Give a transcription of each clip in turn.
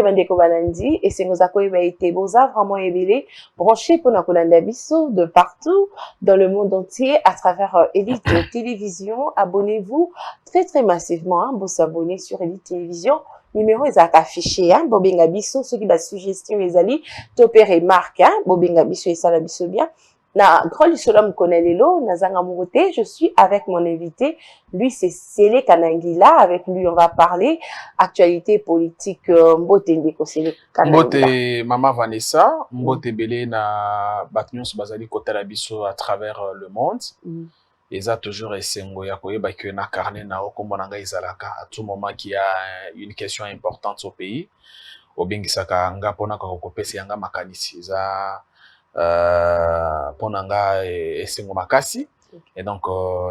bandeko banandi et c'est nous accueillir été boza vraiment ébélé branché pour Nakolanda Bisso de partout dans le monde entier à travers Elite Télévision. Abonnez-vous très massivement, hein, vous s'abonner sur Elite Télévision. Numéro est affiché, hein, Bobenga Bisso, ceux qui la suggestion les alliés, topé marque, hein, Bobenga Bisso et ça Bisso bien. Na grand lisolom connaît lelo, Nazanga Mouroté, je suis avec mon invité. Lui, c'est Sélé Kanangila. Avec lui, on va parler actualité politique. Mbote Ndeko Sélé Kanangila. Mbote Mama Vanessa, Mbote Belé na Batnion Bazali Kotala Bisso à travers le monde. Et ça toujours essengo ya koyeba que na carnet na okombonanga izalaka à tout moment qu'il y a une question importante au pays. Obingisaka nga pona ko kopesa yanga makanisi za ponanga esengo makasi. Et donc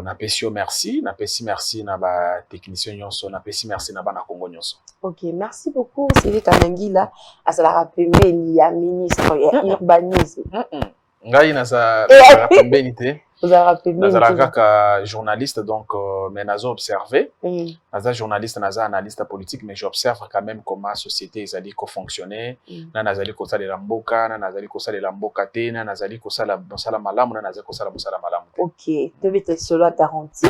na pesio merci na ba technicien nyonso na pesi merci na bana Congo nyonso. OK, merci beaucoup Sélé Kanangila asala pembeni ya ministre ya urbanisme. Ngai na sa pembeni te. Vous avez rappelé Nazaraka journaliste donc mais nazo observé. Naza journaliste naza analyste politique mais j'observe quand même comment la société ezali ko fonctionner. Na nazali ko sala la mboka, na nazali ko sala la mboka te, na nazali ko sala mosala malamu, na nazali ko sala mosala malamu. OK, devait cela garanti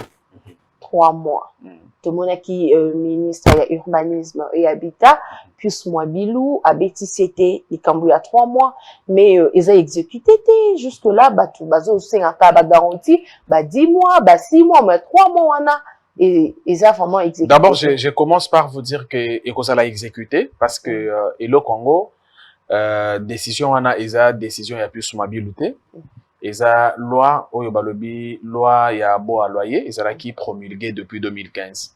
3 mois. Tout le monde qui ministre de l'urbanisme et habitat plus moi bilou a bêti c'était les cambouis à 3 mois mais ils ont exécuté jusque là bah tout bazo 50 ba garantie bah 10 mois bah 6 mois mais 3 mois on a et ils ont vraiment exécuté. D'abord je commence par vous dire que Ekosa l'a exécuté parce que et le Congo décision on a isa décision ya plus moi bilouté. Eza loi oyo balobi loi ya bo à loyer ezala qui promulguée depuis 2015.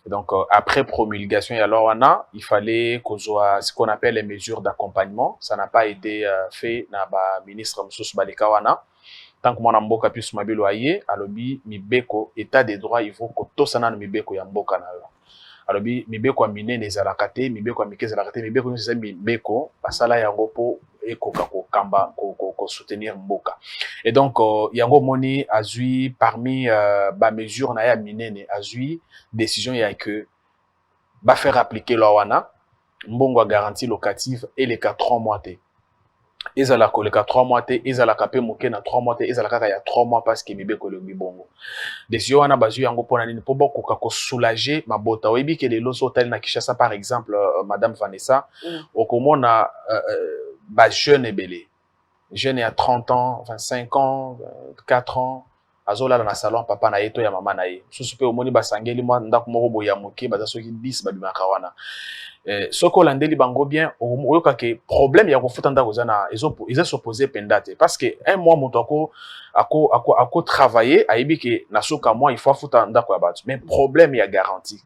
Et donc après promulgation ya loi wana il fallait qu'on soit ce qu'on appelle les mesures d'accompagnement. Ça n'a pas été fait na ba ministre Moussous Baleka wana tant que mwana mboka plus mabi loyer alobi mibeko état des droits il faut ko tosana na mibeko ya mboka na yo. Alobi mibeko minene ezalaka te mibeko mike ezalaka te mibeko nyonso mibeko basala yango po ekoka ko kamba ko soutenir mboka. Et donc yango moni azui parmi ba mesure na ya minene azui décision ya que ba faire appliquer la wana mbongo garantie locative et les 3 mois té. Ezala ko les 3 mois té ezala kapé moké na 3 mois té ezala kaka ya 3 mois parce que mibeko le bongo. Décision wana bazui yango pona nini po boko ko soulager mabota oyebi ke les loso tel na Kinshasa par exemple madame Vanessa okomona ba jeune ebelé jeune à 30 ans 25 ans 4 ans azola na salon papa na yeto ya mama na ye susupe omoni basangeli mwa ndako moko boya moke baza soki 10 babimaka wana soko landeli bango bien oyoka ke problème ya kofuta ndako zana ils s'opposer pendate parce que un mois moto ako travailler ayebi ke na soka moi il faut futa ndako ya batu mais problème ya garantie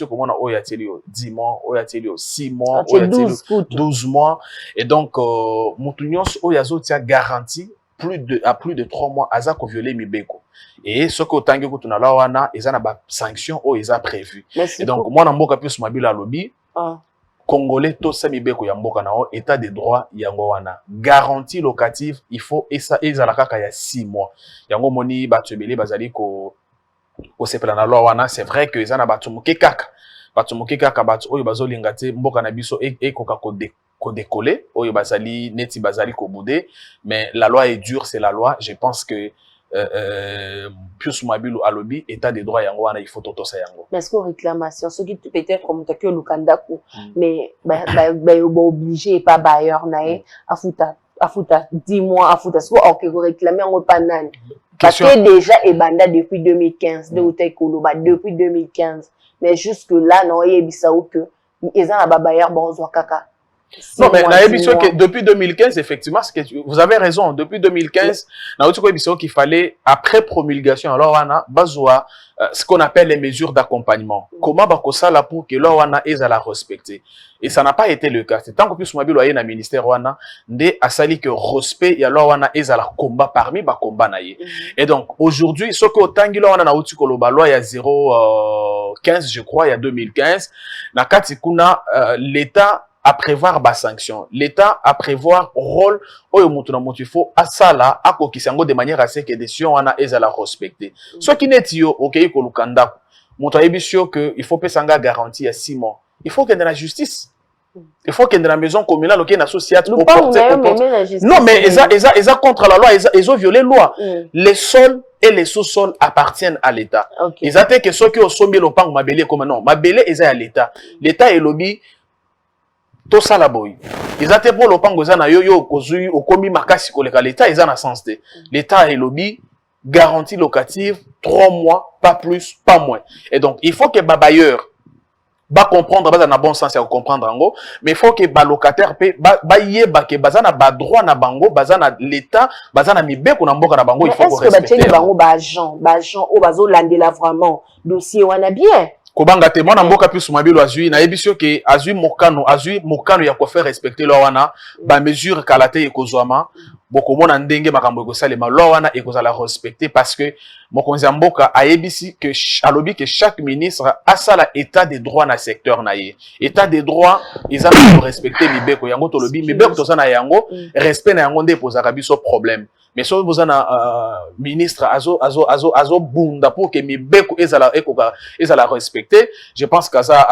comme on a oya teli 10 mois oya teli 6 mois oya teli 12 mois et donc moto nyonso oya zotia garantie plus de 3 mois aza ko violer mibeko et ce que otangi ko tuna la wana ezana ba sanction o eza prévu et donc moi na mboka plus mabila lobby Congolais to samibeko ya mboka na o état de droit yango wana garantie locative il faut esa ezala kaka ya 6 mois yango moni batubele bazali ko sepela na loi wana c'est vrai que ezana batumuke kaka batu oyo bazolinga te mboka na biso e koka ko décoller oyo bazali neti bazali ko bouder mais la loi est dure c'est la loi je pense que plus mabilu alobi état des droits yango wana il faut totosa yango mais est-ce que réclamation ce qui peut-être comme takio lukanda ko mais ba obligé pas bailleur nae afuta 10 mois afuta so OK vous réclamer en pas nani parce que déjà ebanda depuis 2015 de utai koloba depuis 2015 mais jusque là non yebisa o que ezana ba bailleur bonzo kaka. Non, mais la émission que depuis 2015, effectivement, vous avez raison. Depuis 2015, qu'il fallait, après promulgation, alors on a besoin ce qu'on appelle les mesures d'accompagnement. Comment bakosa la pour que l'on ait à la respecter. Et ça n'a pas été le cas. C'est tant que plus mobile loyer na ministère wana ndé asali que respect et alors on a à la combat parmi ba combat naie. Et donc aujourd'hui, ce que otangi là on a na uti koloba loi ya 015 je crois il y a 2015 na kati kuna l'état à prévoir bas sanction l'état à prévoir rôle oyo mutu na mutu faut asala akokisango de manière à ce que décision wana ezala respecter ce qui n'est yo OK ko lukanda mutu ayebisio que il faut pesanga garantie à 6 mois il faut que dans la justice Il faut qu'il y ait la maison communale, qu'il y ait une association. Non, mais ils ont contre la loi, ils ont violé la loi. Les sols et les sous-sols appartiennent à l'État. Ils ont dit que ceux qui ont sommet le pan, mabélé comme non, mabélé, ils sont à l'État. L'État est lobby, tout ça la boy. Ils ont dit pour le pan, ils ont yo, au commis makasi koleka l'État, ils ont un sens de. L'État est lobby, garantie locative, 3 mois, pas plus, pas moins. Et donc, il faut que babayeur ba comprendre ba na bon sens ya comprendre ngo mais il faut que ba locataire pe ba yeba ke bazana ba droit na bango bazana l'état bazana mibeko na mboka na bango il faut que respecter bango ba agent o bazo landela vraiment dossier wana bien kobanga te mwana mboka plus mabilo azui na yebisio ke azui mokano ya ko faire respecter lo wana ba mesure kalate ekozwama bokomona ndenge makambo ekosalema lo wana ekozala respecter parce que mokonzi ya mboka ayebisi que alobi que chaque ministre a sala état des droits na secteur na ye état des droits ils ont respecter mibeko yango to lobi mibeko to sana yango respect na yango nde pozaka biso problème mais so vous en ministre azo bunda pour que mibeko ezala respecter je pense qu'aza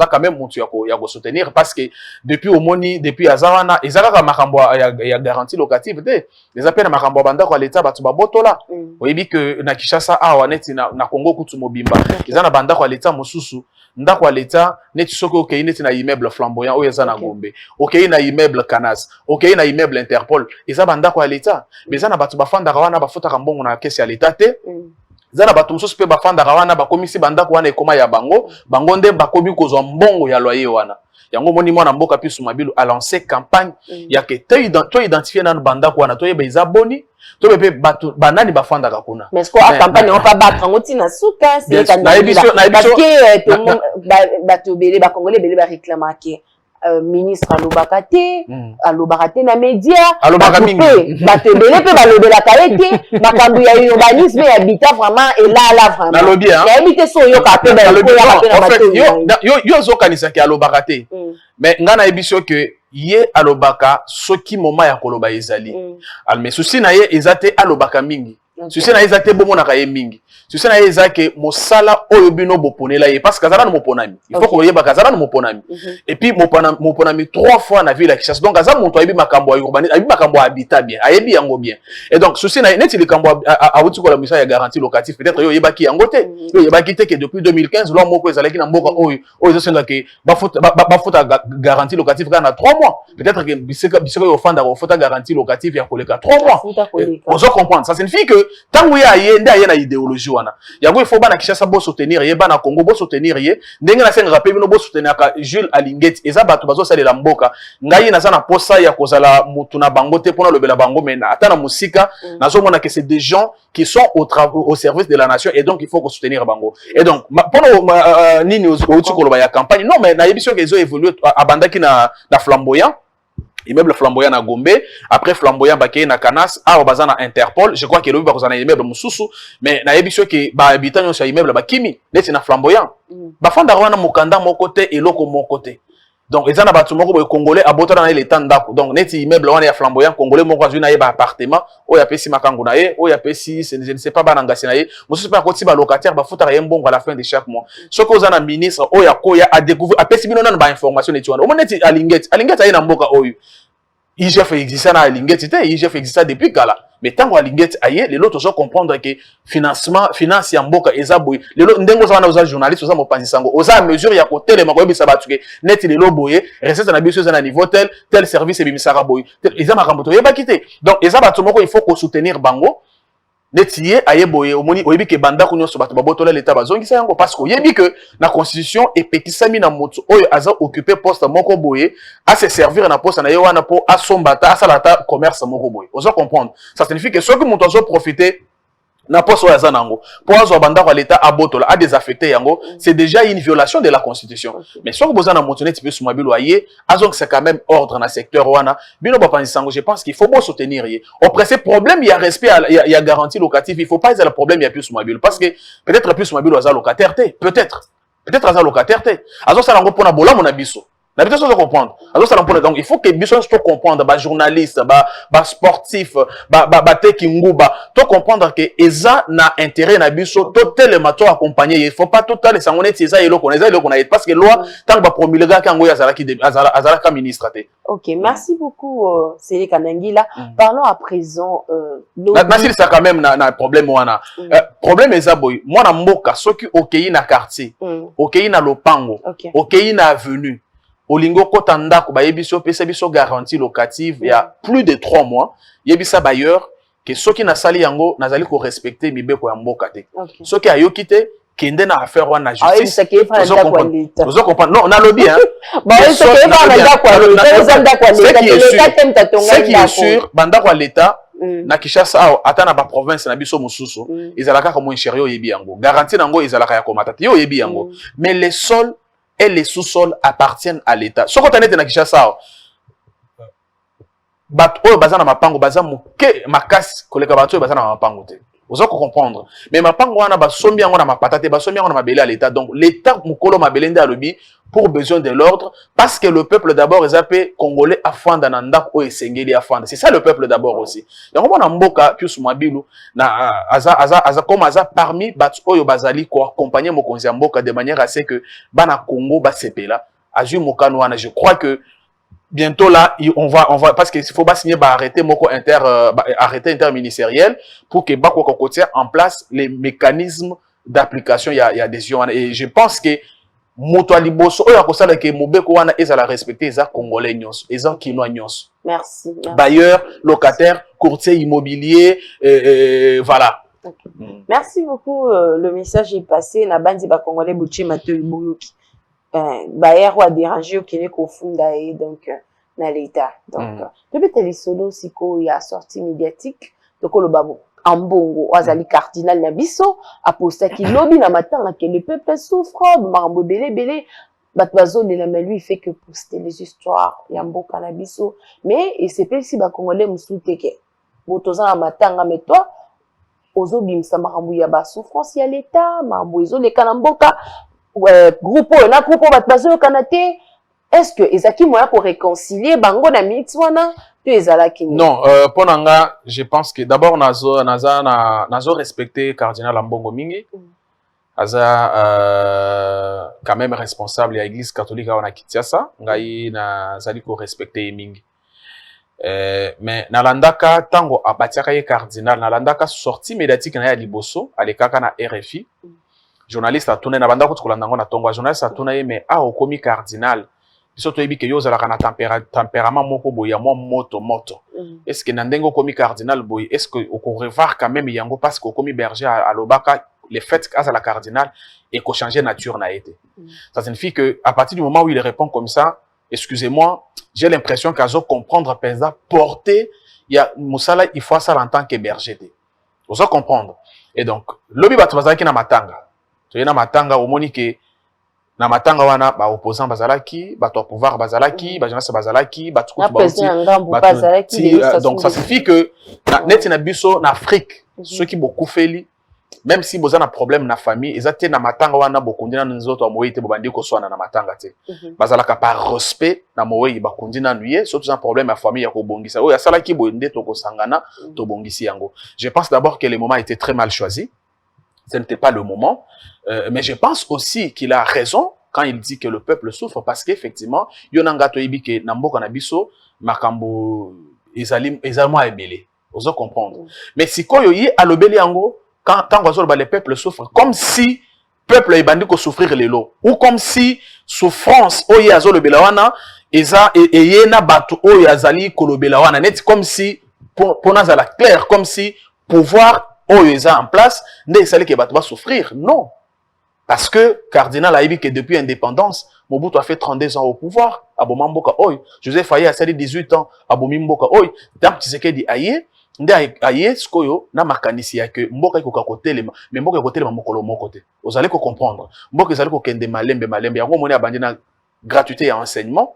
quand même montu ya ko soutenir parce que depuis au moni depuis azawana ezalaka makambo ya garantie locative te les appels makambo banda ko l'état batu babotola oyebi que na Kinshasa awa neti na Congo kutu mobimba ezana banda ko l'état mosusu ndako l'état neti soko okei neti na immeuble flamboyant oyo ezana Gombe okei na immeuble Canas okei na immeuble Interpol ezana banda ko l'état mais ezana batu bafandaka wana bafutaka mbongo na kesi ya l'état te zana batu mosusu pe bafandaka wana bakomisi banda ko wana ekoma ya bango nde bakomi kozwa mbongo ya loyer wana yango moni mwana mboka pisu mabilo a lancé campagne ya ke to identifier nan banda ko wana to yeba izaboni to be batu banani bafandaka kuna mais ko a campagne on pas battre ngoti na suka c'est parce que tout monde batu belé ba congolais belé ba réclamer que ministre alobaka te na média alobaka mingi bato belé pe balobelaka ete makambo ya urbanisme ya habitat vraiment elala vraiment nalobi hein ya habité so yo ka pe ba yo zokanisa ke alobaka te mais ngana ebisio que ye alobaka soki moma ya koloba ezali mais souci na ye ezate alobaka mingi souci na ye ezate bomonaka ye mingi souci na ye ezake mosala oyo bino boponela ye parce que azala no moponami il faut koyeba kazala no moponami et puis moponami 3 fois na ville ya Kinshasa donc aza monto ayebi makambo ya urbanisme ayebi makambo ya habitat bien ayebi yango bien et donc souci na ye neti likambo awuti kola misa ya garantie locative peut-être yo yebaki yango te yo yebaki te que depuis 2015 loi moko ezalaki na mboka oyo ezosenga ke bafuta garantie locative kana 3 mois peut-être que biseka yo fanda ko futa garantie locative ya koleka 3 mois on doit comprendre ça signifie que tango ya ye nda ye na idéologie wana yango il faut bana Kinshasa bo soutenir ye bana Congo bo soutenir ye ndenge na senga pe bino bo soutenir ka Jules Alingeti eza bato bazo salela mboka ngai na za na posa ya kozala mutu na bango te pona lobela bango mena ata na musika nazo mona que c'est des gens qui sont au service de la nation et donc il faut soutenir bango et donc pona nini outi koloba ya campagne non mais na yebisio que ils ont évolué abandaki na flamboyant immeuble flamboyant na Gombe après flamboyant baké na Canas a bazana Interpol je crois que le ba kozana immeuble mususu mais na yebisio que ba habitant sur immeuble bakimi neti na flamboyant ba fanda wana mokanda moko te eloko moko te donc ezana batu moko boy congolais abotana na l'état ndako donc neti immeuble wana ya flamboyant congolais moko azui na ye ba appartement o ya pesi makangu na ye o ya pesi je ne sais pas banangasi na ye mususu pa koti ba locataire ba futa ye mbongo à la fin de chaque mois soko ozana ministre o ya ko ya a découvrir a pesi bino na ba information neti wana o moneti Alingeti aye na mboka oyo IGF existe na Alingeti te IGF existe depuis kala mais tango Alingeti aye les autres doivent comprendre que finance ya mboka eza boy lelo ndengo za wana oza journaliste oza mopanzi sango oza mesure ya kotelema ko yebisa batu ke net lelo boye recette na biso na niveau tel service ebimisaka boy eza makambo to yeba kité donc eza batu moko il faut ko soutenir bango netiye aye boye omoni oyebi ke banda kunyo so bato babotola l'état bazongisa yango parce que oyebi que na constitution epekisami na moto oyo aza occuper poste moko boye a se servir na poste na ye wana po asombata asalata commerce moko boye ozo comprendre ça signifie que ceux qui moto azo profiter na poste oyo aza nango po azo banda kwa l'état abotola a désaffecté yango c'est déjà une violation de la constitution mais soki boza na moto neti pe sumabilo aye azong c'est quand même ordre na secteur wana bino bapanzi sango je pense qu'il faut bon soutenir ye au principe problème il y a respect il y a garantie locative il faut pas le problème il y a plus sumabilo parce que peut-être plus sumabilo aza locataire te peut-être aza locataire te azo sala ngo pona bola mona biso N'habitez pas comprendre. Alors ça donc il faut que biso to comprendre ba journaliste, ba sportif, ba tekingu to comprendre que eza na intérêt na biso to tellement to accompagner. Il faut pas tout les sangonetti eza eloko na parce que loi tant ba promulguer ka ngo yazala ki azala ka ministre té. OK, merci beaucoup Céline Kanangila. Parlons à présent merci ça quand même na problème wana. Problème eza boy. Moi na mboka soki okei na quartier, okei na lopango, okei na avenue. Olingo kota ndako ba yebiso pesa biso garantie locative il y a plus de 3 mois yebisa bailleur que soki na sali yango nazali ko respecter mibeko ya mboka te soki ayoki te kende na affaire wana justice vous comprendre non na lobby hein ce qui est sûr bandako l'état na Kinshasa ata na ba province na biso mususu ezalaka comme un chério yebi yango garantie nango ezalaka ya komata te yo yebi yango mais les sols et les sous-sols appartiennent à l'État. Ce qu'on a dit dans Kinshasa, bato bazana mapango bazamu ke makasi koleka bato bazana mapango te. Vous allez comprendre. Mais mapango wana basombi yango na mapatate, basombi yango na mabele à l'État. Donc l'État mukolo mabelende à lobby pour besoin de l'ordre parce que le peuple d'abord est appelé congolais afanda na ndako o esengeli afanda. C'est ça le peuple d'abord aussi. Donc on a mboka plus mabilu na aza comme aza parmi bato oyo bazali ko accompagner mokonzi mboka de manière à ce que bana Congo ba sepela azui mokano wana. Je crois que bientôt là on va parce qu'il faut pas signer arrêter moko arrêter interministériel pour que bako kokotia en place les mécanismes d'application il y a des gens et je pense que moto aliboso oyo akosala ke mobeko wana ezala respecter eza congolais nyonso eza kinois nyonso. Merci. Bailleur, locataire, courtier immobilier voilà. Okay. Merci beaucoup le message est passé na bandi ba congolais boche matoi boyoki. Bailleur wa déranger okene ko funda et donc na l'état. Donc peut-être les solo siko ya sortie médiatique de kolobabo Ambongo, Oazali cardinal Nabiso, aposta qui lobby na matanga que le peuple souffre, Marambo belé, Batbazo de la lui fait que poster les histoires, Yambo Canabiso, mais et c'est pas si ba Congolais msouteke. Botoza na matanga mais toi, Ozo bimsa Marambo yaba souffrance ya l'état, Marambo izo le Kanamboka, groupe Batbazo kanate. Est-ce que Ezaki moya pour réconcilier bango na mitswana? Non, pour Nanga, je pense que d'abord nazo respecté cardinal Ambongo Mingi. Aza quand même responsable de l'église catholique à Kinshasa. Ngai na zaliko respecté Mingi. Mais nalandaka tango abatiaka ye cardinal nalandaka sortie médiatique na ya liboso alekaka na RFI. Journaliste a tourné na bandako tukolandango na tongo journaliste a tourné mais okomi cardinal. Surtout ebi ke yo zalaka na tempérament moko boy ya moto. Est-ce que nandengo komi cardinal boy est-ce que on revoir quand même yango parce que komi berger à lobaka le fait qu'à la cardinal et qu'on changer nature na été. Ça signifie que à partir du moment où il répond comme ça, excusez-moi, j'ai l'impression qu'azo comprendre pesa porter il y a musala il faut ça en tant que berger. Vous allez comprendre. Et donc lobi batu bazaki na matanga. To na matanga au monique na matanga wana ba opposant bazalaki bato pouvoir bazalaki ba jeunesse bazalaki ba tukutu bazalaki donc ça signifie que net na biso na Afrique ceux qui beaucoup feli même si boza na problème na famille ezate na matanga wana bokundina nzoto amoyite bobandi ko swana na matanga te bazalaka par respect na moyi bakundina nuye surtout un problème à famille ya ko bongisa oya salaki bonde to ko sangana to bongisi yango. Je pense d'abord que le moment était très mal choisi. Ce n'était pas le moment. Mais je pense aussi qu'il a raison quand il dit que le peuple souffre parce qu'effectivement, yonanga toyebi ke namboka na biso makambo ezalmo ebele. Vous comprendre. Mais si koyo yi alobeli yango quand le peuple souffre comme si peuple ebandi ko souffrir lelo ou comme si souffrance oyo azolo belawana eza eyena batu oyo azali kolobela wana net comme si pour nazala clair comme si pouvoir oyo eza en place nde esali ke batu ba souffrir. Non. Parce que cardinal a dit que depuis l'indépendance, Mobutu a fait 32 ans au pouvoir, à Bomamboka Oy. Joseph Aye a sali 18 ans, à Bomimboka Oy. Donc, tu sais qu'il dit Aye, Aye, skoyo, na makanisi ya que Mboka iko kakote lema, mais Mboka kote lema mokolo mokote. Vous allez comprendre. Mboka ezali ko kende malembe, yango moni abandi na gratuité et enseignement.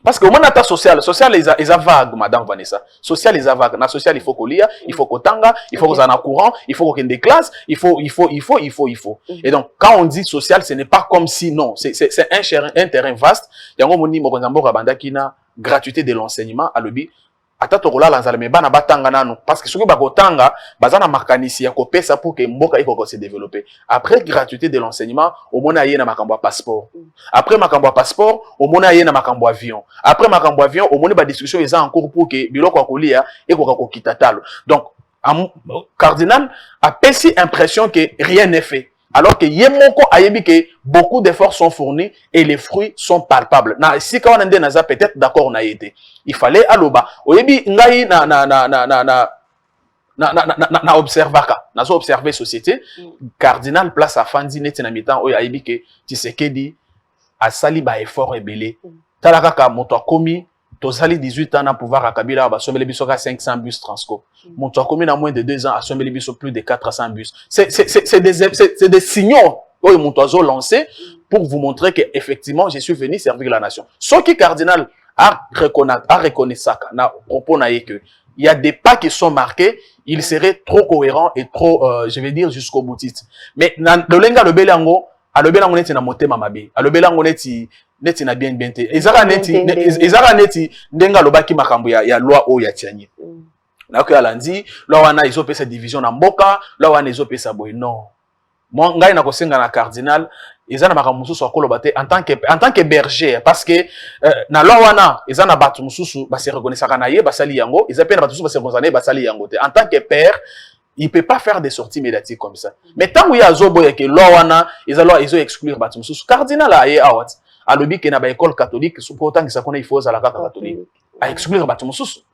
Parce que au moins ta social les a vague madame Vanessa. Social les a vague. Na social il faut qu'on lia, il faut qu'on tanga, il faut qu'on en courant, il faut qu'on ait des classes, il faut. Et donc quand on dit social, ce n'est pas comme si non, c'est un terrain vaste. Yango moni mo konzambo kabanda kina gratuité de l'enseignement à l'obi. Ata tokola lanzala me bana batanga nanu parce que soki bakotanga bazana makanisi ya kopesa pour que mboka iko se développer. Après gratuité de l'enseignement, au mona yé na makambo passeport. Après makambo passeport, au mona yé na makambo avion. Après makambo avion, au mona ba discussion eza en cours pour que biloko akolia eko ko kitatalo. Donc cardinal a pesi impression que rien n'est fait. Alors que yemoko ayebi que beaucoup d'efforts sont fournis et les fruits sont palpables. Na si quand on ende naza peut-être d'accord na été. Il fallait aloba. Oyebi ngai na observaka. Na so observer société. Cardinal place à fandi neti na mitan oyo ayebi que Tshisekedi a sali ba effort ebele. Talaka ka moto akomi tozali 18 ans na pouvoir à Kabila ba sombele biso ka 500 bus Transco. Moto akomi na moins de 2 ans a sombele biso plus de 400 bus. C'est des signaux oyo moto azo lancé pour vous montrer que effectivement je suis venu servir la nation. Ce qui cardinal a reconnu ça na propos na que il y a des pas qui sont marqués, il serait trop cohérent et trop je vais dire jusqu'au boutiste. Mais le lenga le belango a le belango neti na motema mabe. A le belango neti na bien te. Ezara neti ndenga lobaki makambo ya loi o ya tiani. Na ko alandi loi wana izopesa division na mboka, loi wana izopesa boy non. Moi ngai na kosenga na cardinal ezana makambo mususu akoloba te en tant que berger parce que na loi wana ezana batu mususu ba se reconnaissaka na ye basali yango, ezapena batu mususu ba se reconnaissaka basali yango te. En tant que père, il peut pas faire des sorties médiatiques comme ça. Mais tant qu'il y a zobo ya que loi wana ezalo izo exclure batu mususu cardinal a ye awat. À l'objet qu'il y a une école catholique, pourtant qu'il s'appelle il faut à la catholique. À exclure Batumoussous.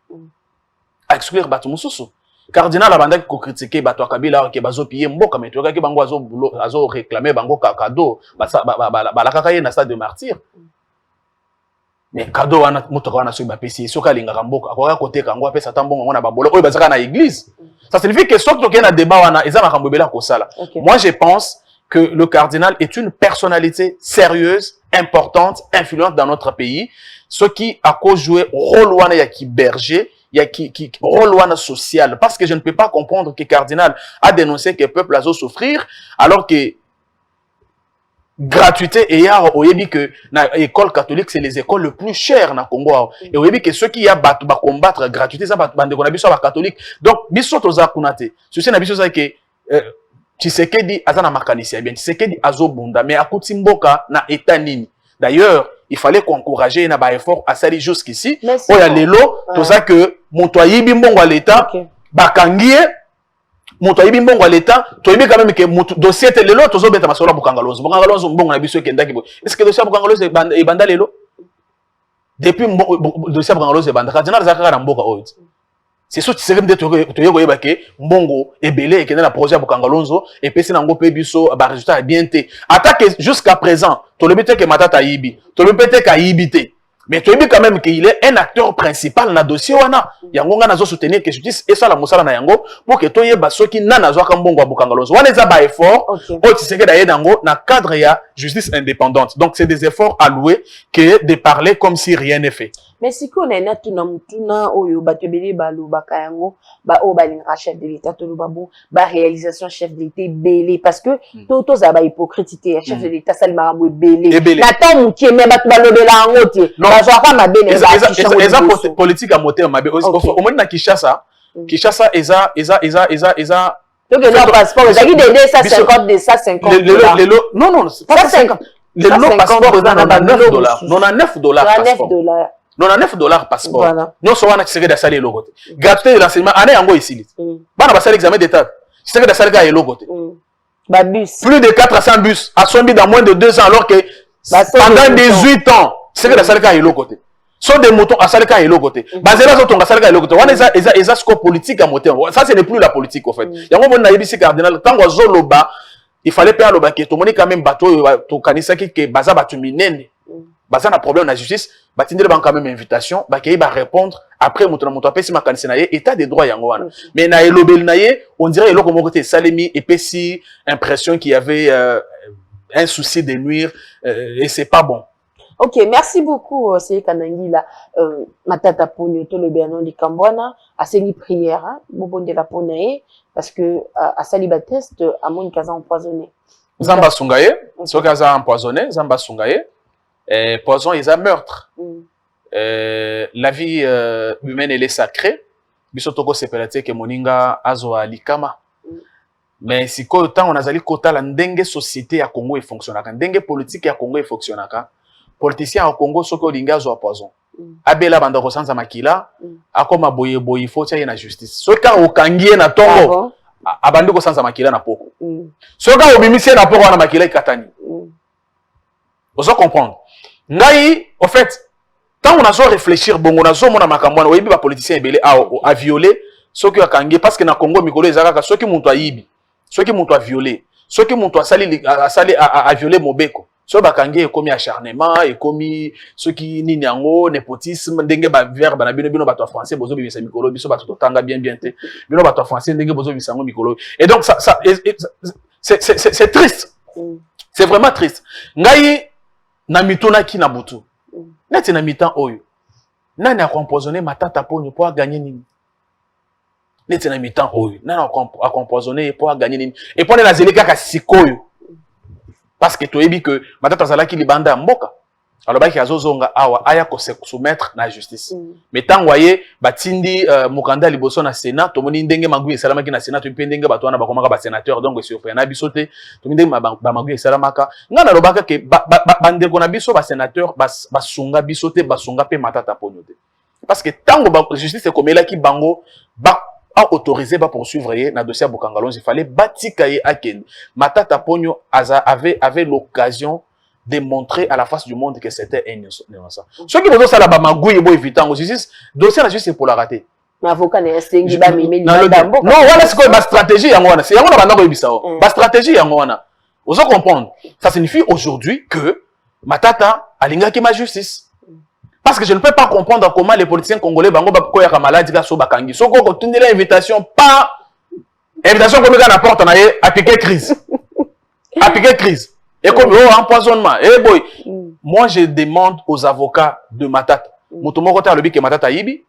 À exclure Batumoussous. Cardinal a bandé ko critiquer Bato Kabila qui bazo piller mboka mais tu vois que bango azo réclamer bango cadeau la kakaye na stade de martyr. Mais cadeau wana motoka wana so ba pesi soka linga mboka ko côté kango apesa tambongo na babolo oyo bazaka na église. Ça signifie que soki to na débat wana eza makambo bela ko sala. Moi je pense que le cardinal est une personnalité sérieuse, importante, influente dans notre pays. Ce qui a joué rôle wana ya ki berger, ya ki rôle wana social. Parce que je ne peux pas comprendre que cardinal a dénoncé que le peuple a souffrir, alors que gratuité et ya oyebi que na école catholique c'est les écoles les plus chères na Congo. Et oyebi que ceux qui y a battu ba combattre gratuité ça bande ko na biso ba catholique. Donc biso toza kunate. Ceci na biso ça que Tshisekedi azana makanisi bien Tshisekedi azobunda mais akuti mboka na état nini. D'ailleurs, il fallait qu'encourager na ba effort à sali jusqu'ici. Oya lelo toza que monto ayibi mbongo à l'état bakangie monto ayibi mbongo à l'état toyibi quand même que dossier te lelo tozo beta masolo bukangalozo mbongo na biso kendaki bo. Est-ce que dossier bukangalozo e banda lelo depuis dossier bukangalozo e banda cardinal zakaka na mboka oyo. C'est ça, c'est comme que mbongo ebele et que la projet Bukangalonzo et pesi nango pe biso ba résultat bien té. Attaque jusqu'à présent, to le bete que matata yibi, to le bete ka yibité. Mais tu dis quand même qu'il est un acteur principal dans le dossier wana. Yango nga nazo soutenir que justice et ça la musala na yango pour que toye basoki na nazo ka mbongo wa Bukangalonzo. Wana za ba effort, o tiseke da yedango na cadre ya justice indépendante. Donc c'est des efforts alloués que de parler comme si rien n'est fait. Mais si qu'on a tuna oyo batebele balu bakayango ba o balinga chef de l'état to babu ba réalisation chef de l'état belé parce que toto za ba hypocrité chef de l'état salima mo belé na tant mutie mais ba balobela ngote ba zo ka mabene eza politique à moteur mabe au moins na Kinshasa eza donc le passeport ça qui donne ça 50 de ça 50 non pas 50 le passeport est à $9 $9 $9 passeport. Non, ça va n'accéder à saler logote. Gratuité de l'enseignement, année en go ici. Bah, on va faire l'examen d'état. C'est que d'assez gars logote. Plus de 400 bus à son dans moins de 2 ans, alors que pendant 18 ans, c'est que d'assez gars logote. Sont des moutons à saler et logote. Basé là, on a saler et logote. On a score politique à monter. Ça, ce n'est plus la politique, en fait. Il y a un moment où cardinal, quand on zoloba, il fallait pas le baquet. Tout le monde quand même bateau, tout canissa qui est basé à batuminen. Basé na problème na justice batindele ban quand même invitation bakay ba répondre après moto apesi makanisi na ye état des droits yango wana mais na elobel na ye on dirait eloko moko te salemi epesi impression qu'il y avait un souci de nuire et c'est pas bon. Ok, merci beaucoup, c'est Kanangila. Matata Ponyo, to le Bernon di Kambwana, a seni prière, hein, bon de la Ponae, parce que à Saliba test, à mon cas empoisonné. Zamba Sungaye, ce cas empoisonné, Zamba Sungaye, poison et un meurtre. La vie humaine, elle est sacrée. Bisotoko sepelate que moninga azo alikama. Mais si ko temps on a zali kota la ndenge société à Congo et fonctionnaka, ndenge politique à Congo et fonctionnaka. Politicien au Congo ce que linga zo poison. Abela bandako sanza makila, akoma boye boye faut tirer na justice. Ce cas au kangie na tongo, abandiko sanza makila na poko. Ce cas au bimisie na poko na makila katani. Vous comprendre. Ngai, en fait, tant on a besoin réfléchir, bon, on a besoin de makamwana, oui, les politiciens belé à violer ceux qui ont kangé parce que na Congo mikolo ezaka ceux qui montent à ibi, ceux qui montent à violer, ceux qui montent à violer mobeko. Ceux qui kangé commis acharnement et commis ceux qui ninyango népotisme ndenge ba verbe na bino bato français bozo bimisa mikolo biso bato tanga bien te. Bino bato français ndenge bozo bimisa mikolo. Et donc ça c'est triste. C'est vraiment triste. Ngai na mitona ki na butu. Neti na mitan oyo. Nani a compoisonné Matata Ponyo pour gagner nini? Neti na mitan oyo. Nani a compoisonné pour gagner nini? Et pour la zeleka ka sikoyo. Parce que tu ebi que Matata Zalaki libanda mboka. Alors ba ki azozonga awa aya ko se soumettre na justice. Mais tant voyez batindi mukanda liboso na Sénat, to moni ndenge magui esalamaki na Sénat, to ndenge bato wana bakomaka ba sénateur donc sur na bisote, to ndenge ba magui esalamaka. Ngana lobaka ke bandeko na biso ba sénateur basunga bisote basunga pe Matata Ponyo te. Parce que tango ba justice komela ki bango ba a autorisé ba poursuivre na dossier Bokangalonze, il fallait batika ye aken. Matata Ponyo avait l'occasion de montrer à la face du monde que c'était innocent. Ceux qui vont ça là-bas, magouille, bon, évitant, justice, dossier la justice pour l'arrêter. L'avocat n'est pas non, voilà ce que ma stratégie, c'est ma stratégie, vous allez comprendre. Ça signifie aujourd'hui que Matata a l'ingaki ma justice. Parce que je ne peux pas comprendre comment les politiciens congolais, bango, bakoya maladie, so bakangi. So ko continuer l'invitation, pas invitation comme la porte, on a appliqué crise. Appliqué crise. Et comme empoisonnement. Eh boy, moi je demande aux avocats de Matata. Motomoko te alobi que Matata yibi.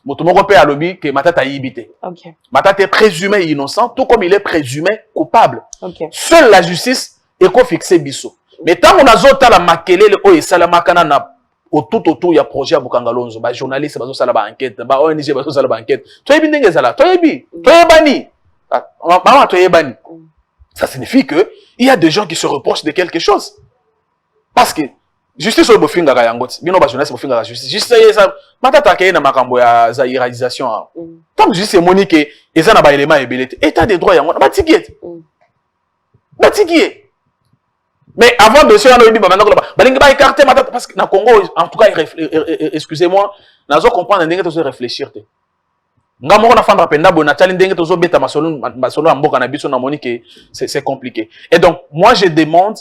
Motomoko pe alobi que Matata yibite. Matata est présumé innocent, tout comme il est présumé coupable. Seule la justice est qu'on fixe biso. Mais tant on a zota la makele le oye salamakana na autour il y a projet à Bokangalonzo, ba journaliste bazo sala ba enquête, ba ONG bazo sala ba enquête. Toyebi ndenge zala, toyebi bani. Maman toyebani. Ça signifie que il y a des gens qui se reprochent de quelque chose. Parce que justice au bofinga ga yangot, bino ba journaliste bofinga ga justice. Justice ça Matata ke na makambo ya za irradiation. Tant justice monique eza na ba élément ebelete. État de droit yango ba tikiet. Ba tikiet. Mais avant de se rendre au maintenant balingi ba écarter Matata parce que na Congo en tout cas excusez-moi, nazo comprendre ndenge to se réfléchir te. Nga moko na fandra penda bona tali ndenge tozo beta masolo mboka na biso na moni que c'est compliqué. Et donc moi je demande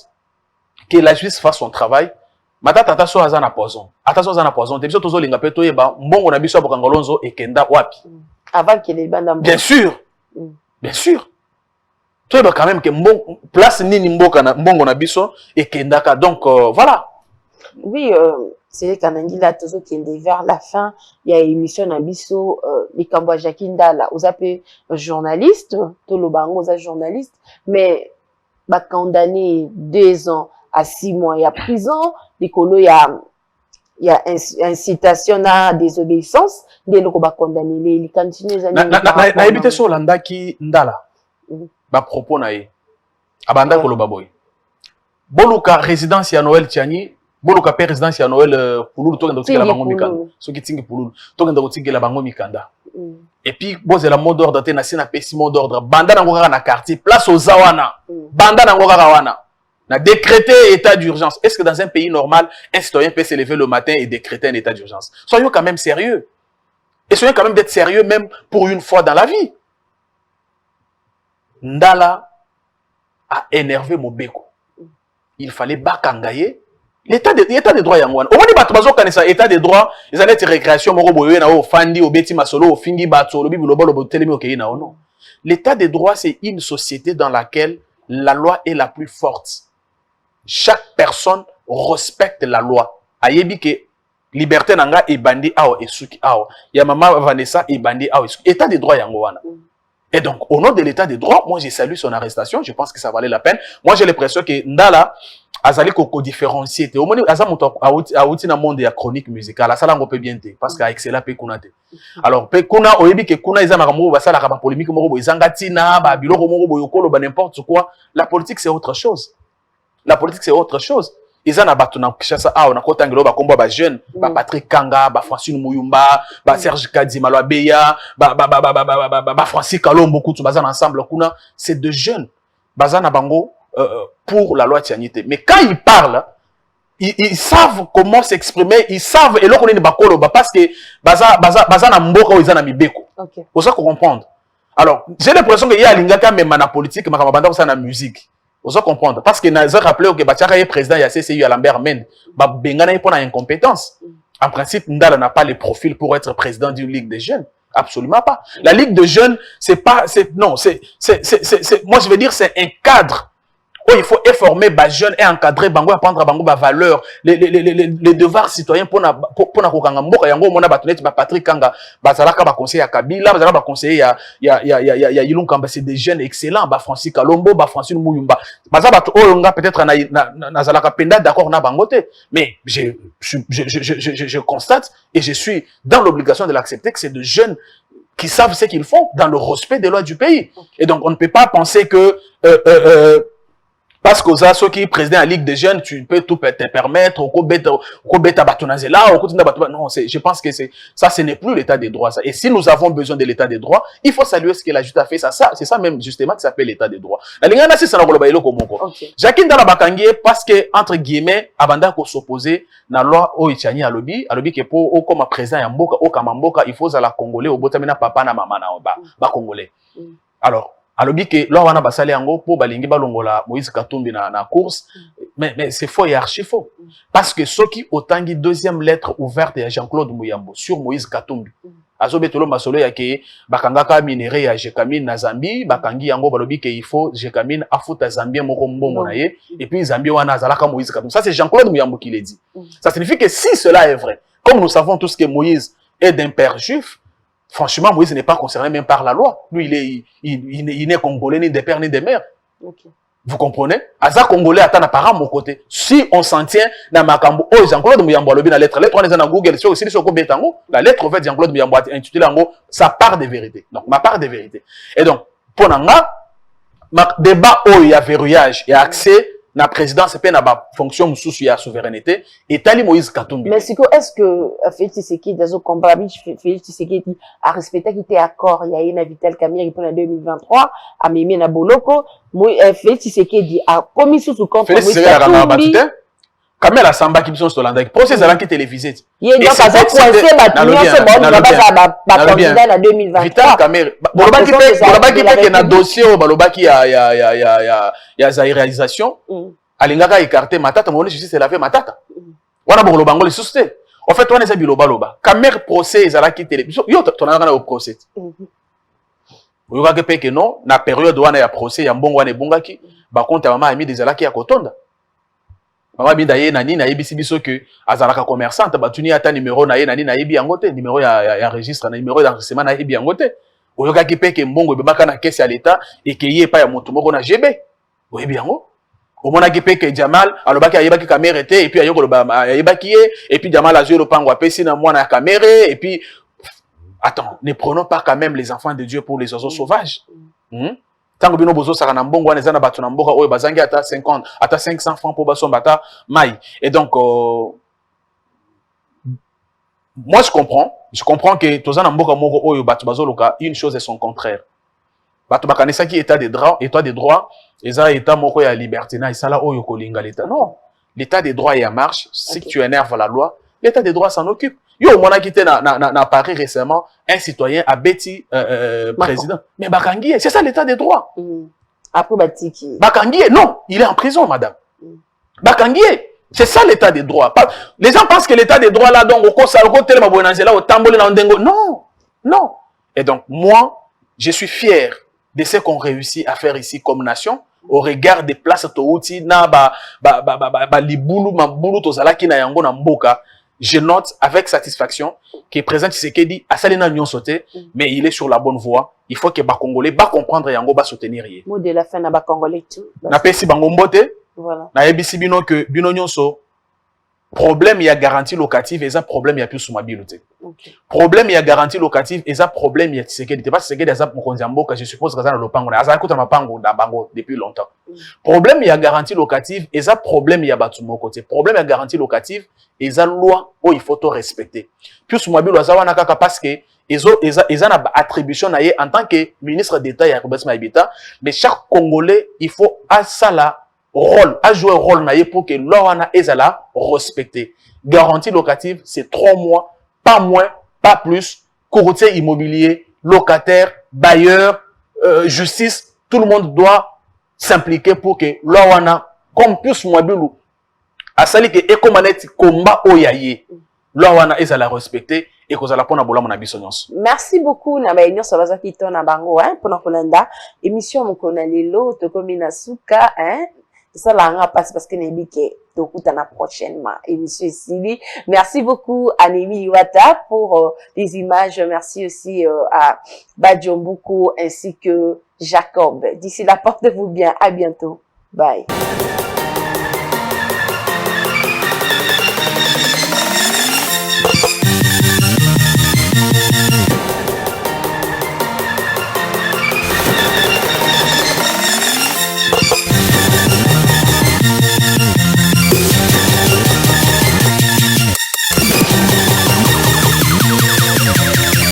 que la justice fasse son travail. Matata attention azana poison. Attention azana poison. Te biso tozo linga pe toyeba mbongo na biso Bokangalonzo ekenda wapi. Avant qu'il ait banda. Bien sûr. Bien sûr. Toyeba quand même que mbongo place nini mboka na mbongo na biso ekendaka. Donc voilà. Oui, c'est Kanangila toujours qui est vers la fin. Il y a une émission à Bisso, les Kamboa Jakindala, aux appels journalistes, tout le bango aux journalistes, mais bah condamné 2 ans à 6 mois et à prison. L'écolo il y a incitation à désobéissance. Dès lors bah condamné les continuer les années. Na évité sur l'anda qui ndala. Bah propos nae. Abanda kolo baboy. Boluka résidence ya Noël Tiani. Boluka pe résidence ya Noël Pululu to ngenda la bango mikanda. So ki tingi Pululu to ngenda la bango mikanda. Et puis boze la mot d'ordre te na sina pesi mot d'ordre. Banda nango kaka na quartier place aux Zawana. Banda nango kaka wana. Na décréter état d'urgence. Est-ce que dans un pays normal, un citoyen peut se lever le matin et décréter un état d'urgence? Soyons quand même sérieux. Et soyons quand même d'être sérieux même pour une fois dans la vie. Ndala a énervé Mobeko. Il fallait bakangaye. L'état de droit yangwana. Au moins bato bazo kanisa état de droit, ils allaient être récréation moko boye na o fandi o beti masolo o fingi bato lo bibi lo bolo botelemi o kei na ono. L'état de droit c'est une société dans laquelle la loi est la plus forte. Chaque personne respecte la loi. ayebi que liberté nanga ebandi awa esuki awa ya maman Vanessa ebandi awa esuki état de droit yango wana. Et donc au nom de l'état de droit, moi j'ai salué son arrestation, je pense que ça valait la peine. Moi j'ai l'impression que ndala azali ko différencier te. Au moins azamuto auti na monde ya chronique musicale, asala ngo pe bien te parce que excella pe kuna te. Alors pe kuna oyebi que kuna eza makambo basala ka ba polémique moko bo ezanga tina ba biloko moko bo yokolo ba n'importe quoi. La politique c'est autre chose. La politique c'est autre chose. Ils en abattu na Kishasa a on a kotangelo ba kombo ba jeune ba Patrick Kanga ba Francine Muyumba ba Serge Kadima Beya ba Francis Kalombo kutu bazana ensemble kuna c'est de jeunes bazana bango pour la loi Tianité. Mais quand ils parlent ils savent comment s'exprimer, ils savent et l'on est bakolo parce que bazana mboka ou izana mibeko. OK. Pour ça qu'on comprendre. Alors, j'ai l'impression que y a lingaka même na politique mais banda ça na musique. Vous allez comprendre. Parce que nous avons rappelé que Bachara est président de la CCU à Lambert Mende. Bengana est pour l'incompétence. En principe, Ndala n'a pas le profil pour être président d'une ligue des jeunes. Absolument pas. La ligue de jeunes, c'est pas, non, moi je veux dire, c'est un cadre où il faut informer les jeunes et encadrer bango apprendre à bango ba valeur les devoirs citoyens pour na kokanga mboka yango mona batoneti ba Patrick Kanga bazalaka ba conseiller ya Kabila bazalaka ba conseiller ya Ilunga Kamba, c'est des jeunes excellents ba Francis Kalombo ba Francine Muyumba bazaba to oyonga peut-être na zalaka penda d'accord na bangote, mais je constate et je suis dans l'obligation de l'accepter que c'est de jeunes qui savent ce qu'ils font dans le respect des lois du pays. Et donc on ne peut pas penser que parce que ceux qui président la Ligue des jeunes, tu peux tout te permettre, non, je pense que ça, ce n'est plus l'état des droits. Ça. Et si nous avons besoin de l'état des droits, il faut saluer ce que la justice a fait. C'est ça même justement qui s'appelle l'état des droits. Jacqueline dans la bakangie parce que, entre guillemets, abanda ko s'opposer na loi Oichani à lobby que pour comme président ya mboka, au kamamboka, il faut à la Congolais, au botamina papa na maman na ba Congolais. Alors, alobi que lors wana basali yango po balingi balongola Moïse Katumbi na course, mais c'est faux et archi faux parce que ceux qui autangi deuxième lettre ouverte à Jean-Claude Muyambo sur Moïse Katumbi azobetolo masolo ya ke bakangaka minéré ya Jekamine na Zambie bakangi yango balobi que il faut Jekamine afuta Zambie moko mbongo na ye et puis Zambie wana azalaka Moïse Katumbi. Ça c'est Jean-Claude Muyambo qui l'a dit. Ça signifie que si cela est vrai, comme nous savons tous que Moïse est d'un père juif, franchement, Moïse n'est pas concerné même par la loi. Lui, il n'est congolais ni des pères ni des mères. Okay. Vous comprenez? Aza congolais attend à parent mon côté. Si on s'en tient dans Makambo, oh Jean-Claude Muyambo lobi la lettre on est dans Google sur aussi sur Betango, la lettre en fait Jean-Claude Muyambo intitulée en gros sa part de vérité. Donc ma part de vérité. Et donc pour nanga débat où il y a verrouillage et accès na présidence et na ba fonction sous la souveraineté et tali Moïse Katumbi. Mais est-ce que Félix Tshisekedi dans combat Félix Tshisekedi a respecté qui était accord il y a une Vital Kamerhe pour la 2023 a mimi na boloko Félix Tshisekedi a commis sous compte Moïse Katumbi Kamela Samba qui sont Stolanda procès à l'enquête télévisée. Il y a donc ça coincé ba candidat na 2023. Vital Kamerhe bolobaki pe na dossier balobaki ya za réalisation alingaka écarté matata mon justice c'est lavé matata. Wana boloba ngoli susté. En fait on est biloba loba. Kamerhe procès à l'enquête télévisée. Yo tonanga au procès. Oyoka pe que non na période wana ya procès ya mbongo wana ebongaki ba compte mama ami des alaki ya kotonda. Maman bidaye nani na yebisi biso que azalaka commerçante batuni ata numéro na ye nani na yebi yango te numéro ya registre na numéro d'enregistrement na yebi yango te oyoka ki pe ke mbongo ebebaka na caisse ya l'état et que ye pa ya moto moko na GB oyebi yango omona ki pe ke Jamal alobaki ayebaki Kamerhe te et puis ayoko loba ayebaki ye et puis Jamal azwe lo pango apesi na mwana ya Kamerhe et puis attends ne prenons pas quand même les enfants de Dieu pour les oiseaux sauvages. Tango bino bozo saka na mbongo wana ezana batu na mboka oyo bazangi ata 50 ata 500 francs pour basomba ata mai. Et donc moi je comprends que tozana mboka moko oyo batu bazoloka une chose et son contraire. Batu bakanisa ki état des droits eza état moko ya liberté na isala oyo kolinga l'état. Non, l'état des droits est en marche. Si tu énerves la loi, l'état des droits s'en occupe. Yo, on a quitté na Paris récemment un citoyen a bêti président. Mais Bakanguie, c'est ça l'état des droits. Après Batiki. Bakanguie, non, il est en prison, madame. Bakanguie, c'est ça l'état des droits. Les gens pensent que l'état des droits là, donc au non, non. Et donc moi, je suis fier de ce qu'on réussit à faire ici comme nation. au regard des places touti na libulu mabulu tozalaki na yango na mboka. Je note avec satisfaction que président Tshisekedi a salé na nyon sauté, mais il est sur la bonne voie. Il faut que les Congolais ba comprendre yango ba soutenir. Mot de la fin na ba Congolais tout. Na pesi bango mbote. Voilà. Na yebisi bino que bino nyonso problème il y a garantie locative et ça problème il y a plus sur mobilité. Problème il y a garantie locative et ça problème il y a Tshisekedi. C'est pas Tshisekedi a ça mokonzi mboka, je suppose que ça na lopango na ça kuta mapango na bango depuis longtemps. Problème il y a garantie locative et ça problème il y a batumo côté. Problème il y a garantie locative et ça loi où il faut tout respecter. Plus mobile ça wana kaka parce que ils ont attribution en tant que ministre d'État ya Robert Maibita, mais chaque Congolais il faut à ça là rôle, à jouer rôle pour que l'OANA ezala respecté. Garantie locative, c'est 3 mois, pas moins, pas plus. Courtier immobilier, locataire, bailleur, justice, tout le monde doit s'impliquer pour que l'OANA, comme plus mobile, à sali que ekomaneti combat oyaye, l'OANA ezala respecté. Et que ça la pona bola mon abissonance. Merci beaucoup na ba union sabaza kito na bango hein pona kolanda émission mokona lelo to komina suka hein ça la passe parce que nebike to kutana prochainement émission ici. Merci beaucoup à Nemi Iwata pour les images, merci aussi à Badjombuko ainsi que Jacob. D'ici là portez-vous bien, à bientôt. Bye.